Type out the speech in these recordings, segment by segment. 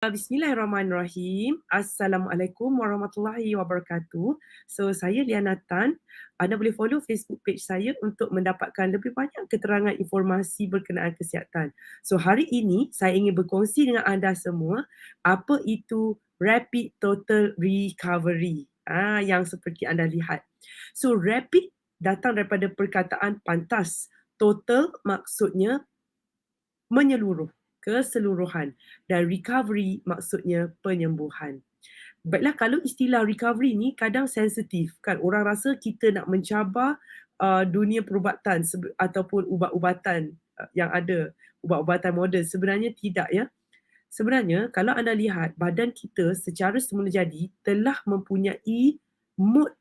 Bismillahirrahmanirrahim. Assalamualaikum warahmatullahi wabarakatuh. So, saya Liana Tan. Anda boleh follow Facebook page saya untuk mendapatkan lebih banyak keterangan informasi berkenaan kesihatan. So, hari ini saya ingin berkongsi dengan anda semua apa itu Rapid Total Recovery. Yang seperti anda lihat. So, rapid datang daripada perkataan pantas. Total maksudnya menyeluruh, keseluruhan, dan recovery maksudnya penyembuhan. Baiklah, kalau istilah recovery ni kadang sensitif kan, orang rasa kita nak mencabar dunia perubatan ataupun ubat-ubatan yang ada, ubat-ubatan moden. Sebenarnya tidak ya. Sebenarnya kalau anda lihat badan kita secara semula jadi telah mempunyai mood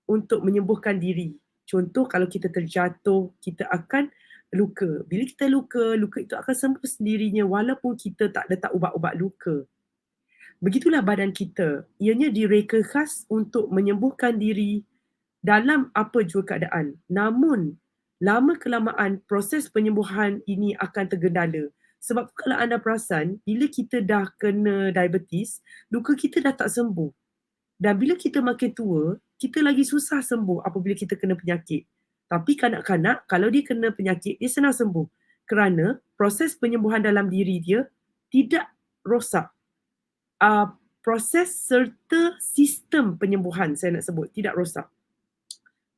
untuk menyembuhkan diri. Contoh kalau kita terjatuh, kita akan luka. Bila kita luka, luka itu akan sembuh sendirinya walaupun kita tak letak ubat-ubat luka. Begitulah badan kita. Ianya direka khas untuk menyembuhkan diri dalam apa jua keadaan. Namun, lama-kelamaan proses penyembuhan ini akan tergendala. Sebab kalau anda perasan, bila kita dah kena diabetes, luka kita dah tak sembuh. Dan bila kita makin tua, kita lagi susah sembuh apabila kita kena penyakit. Tapi kanak-kanak, kalau dia kena penyakit, dia senang sembuh. Kerana proses penyembuhan dalam diri dia tidak rosak. Proses serta sistem penyembuhan, saya nak sebut, tidak rosak.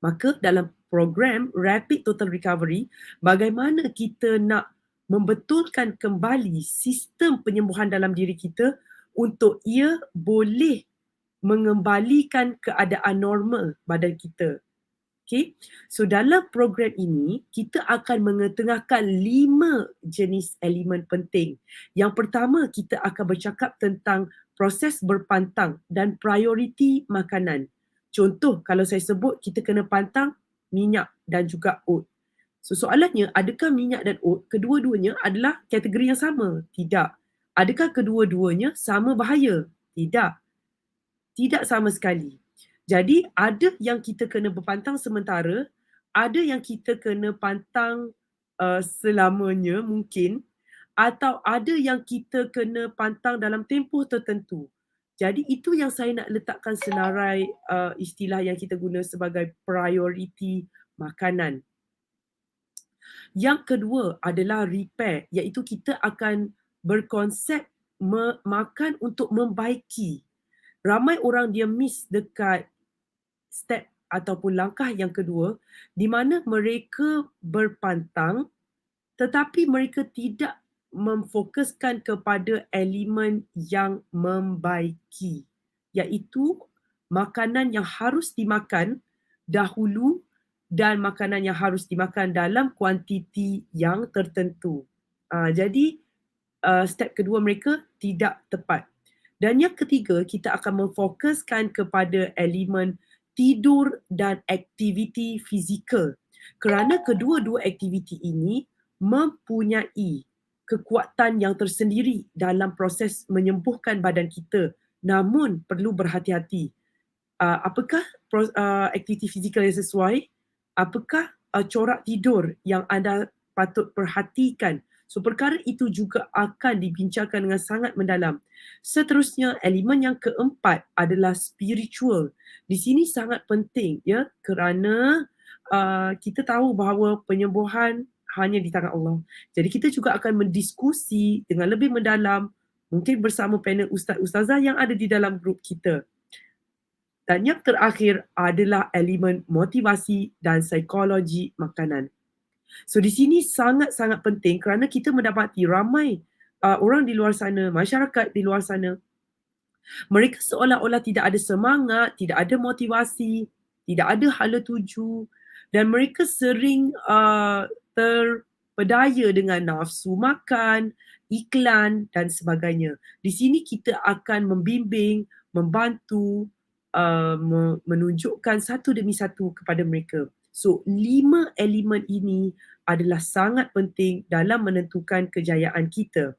Maka dalam program Rapid Total Recovery, bagaimana kita nak membetulkan kembali sistem penyembuhan dalam diri kita untuk ia boleh mengembalikan keadaan normal badan kita. Okay. So dalam program ini, kita akan mengetengahkan 5 jenis elemen penting. Yang pertama, kita akan bercakap tentang proses berpantang dan prioriti makanan. Contoh, kalau saya sebut kita kena pantang minyak dan juga oat. So soalannya, adakah minyak dan oat kedua-duanya adalah kategori yang sama? Tidak. Adakah kedua-duanya sama bahaya? Tidak. Tidak sama sekali. Jadi ada yang kita kena berpantang sementara, ada yang kita kena pantang selamanya mungkin, atau ada yang kita kena pantang dalam tempoh tertentu. Jadi itu yang saya nak letakkan senarai istilah yang kita guna sebagai prioriti makanan. Yang kedua adalah repair, iaitu kita akan berkonsep makan untuk membaiki. Ramai orang dia miss dekat step ataupun langkah yang kedua di mana mereka berpantang tetapi mereka tidak memfokuskan kepada elemen yang membaiki, iaitu makanan yang harus dimakan dahulu dan makanan yang harus dimakan dalam kuantiti yang tertentu. Jadi step kedua mereka tidak tepat. Dan yang ketiga, kita akan memfokuskan kepada elemen tidur dan aktiviti fizikal. Kerana kedua-dua aktiviti ini mempunyai kekuatan yang tersendiri dalam proses menyembuhkan badan kita. Namun perlu berhati-hati. Apakah aktiviti fizikal yang sesuai? Apakah corak tidur yang anda patut perhatikan? So perkara itu juga akan dibincangkan dengan sangat mendalam. Seterusnya, elemen yang keempat adalah spiritual. Di sini sangat penting ya, kerana kita tahu bahawa penyembuhan hanya di tangan Allah. Jadi kita juga akan mendiskusi dengan lebih mendalam, mungkin bersama panel ustaz-ustazah yang ada di dalam grup kita. Dan yang terakhir adalah elemen motivasi dan psikologi makanan. So di sini sangat-sangat penting kerana kita mendapati ramai orang di luar sana, masyarakat di luar sana, mereka seolah-olah tidak ada semangat, tidak ada motivasi, tidak ada hala tuju dan mereka sering terpedaya dengan nafsu makan, iklan dan sebagainya. Di sini kita akan membimbing, membantu, menunjukkan satu demi satu kepada mereka. So, 5 elemen ini adalah sangat penting dalam menentukan kejayaan kita.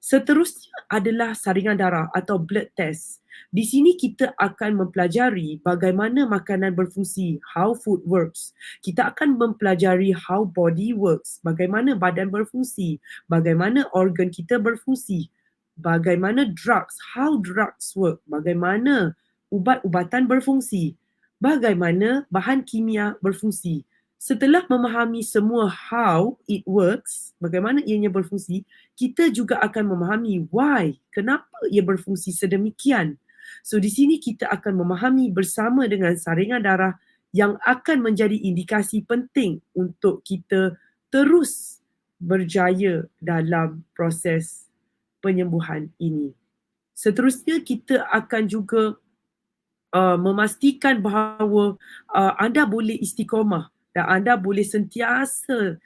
Seterusnya adalah saringan darah atau blood test. Di sini kita akan mempelajari bagaimana makanan berfungsi, how food works. Kita akan mempelajari how body works, bagaimana badan berfungsi, bagaimana organ kita berfungsi. bagaimana drugs, how drugs work, bagaimana ubat-ubatan berfungsi, bagaimana bahan kimia berfungsi. Setelah memahami semua how it works, bagaimana ianya berfungsi, kita juga akan memahami why, kenapa ia berfungsi sedemikian. So di sini kita akan memahami bersama dengan saringan darah yang akan menjadi indikasi penting untuk kita terus berjaya dalam proses penyembuhan ini. Seterusnya kita akan juga memastikan bahawa anda boleh istiqomah dan anda boleh sentiasa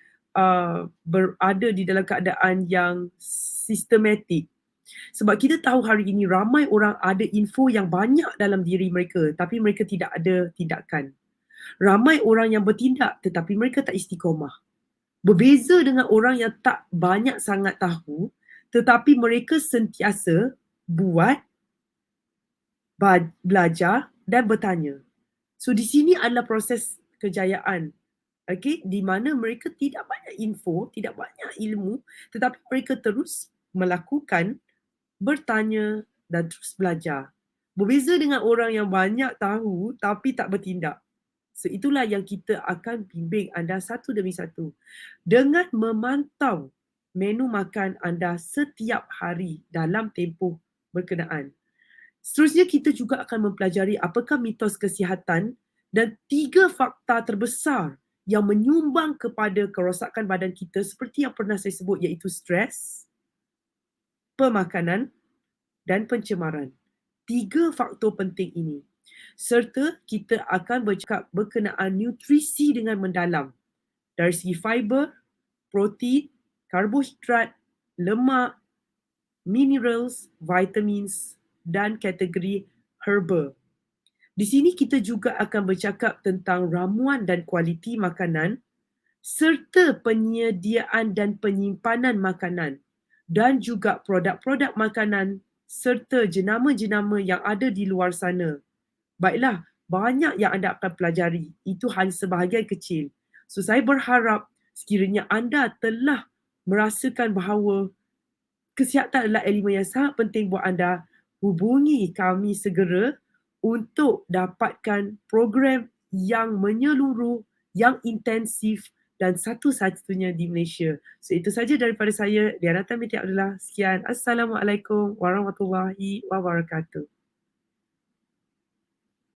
berada di dalam keadaan yang sistematik. Sebab kita tahu hari ini ramai orang ada info yang banyak dalam diri mereka tapi mereka tidak ada tindakan. Ramai orang yang bertindak tetapi mereka tak istiqomah. Berbeza dengan orang yang tak banyak sangat tahu tetapi mereka sentiasa buat, belajar dan bertanya. So di sini adalah proses kejayaan. Okay, di mana mereka tidak banyak info, tidak banyak ilmu tetapi mereka terus melakukan, bertanya dan terus belajar. Berbeza dengan orang yang banyak tahu tapi tak bertindak. So itulah yang kita akan bimbing anda satu demi satu. Dengan memantau menu makan anda setiap hari dalam tempoh berkenaan. Seterusnya kita juga akan mempelajari apakah mitos kesihatan dan 3 fakta terbesar yang menyumbang kepada kerosakan badan kita seperti yang pernah saya sebut iaitu stres, pemakanan dan pencemaran. 3 faktor penting ini. Serta kita akan bercakap berkenaan nutrisi dengan mendalam dari segi fiber, protein, karbohidrat, lemak, minerals, vitamins dan kategori herba. Di sini kita juga akan bercakap tentang ramuan dan kualiti makanan serta penyediaan dan penyimpanan makanan dan juga produk-produk makanan serta jenama-jenama yang ada di luar sana. Baiklah, banyak yang anda akan pelajari. Itu hanya sebahagian kecil. So saya berharap sekiranya anda telah merasakan bahawa kesihatan adalah elemen yang sangat penting buat anda, hubungi kami segera untuk dapatkan program yang menyeluruh, yang intensif dan satu-satunya di Malaysia. So itu saja daripada saya, Dianata binti Abdullah. Sekian. Assalamualaikum warahmatullahi wabarakatuh.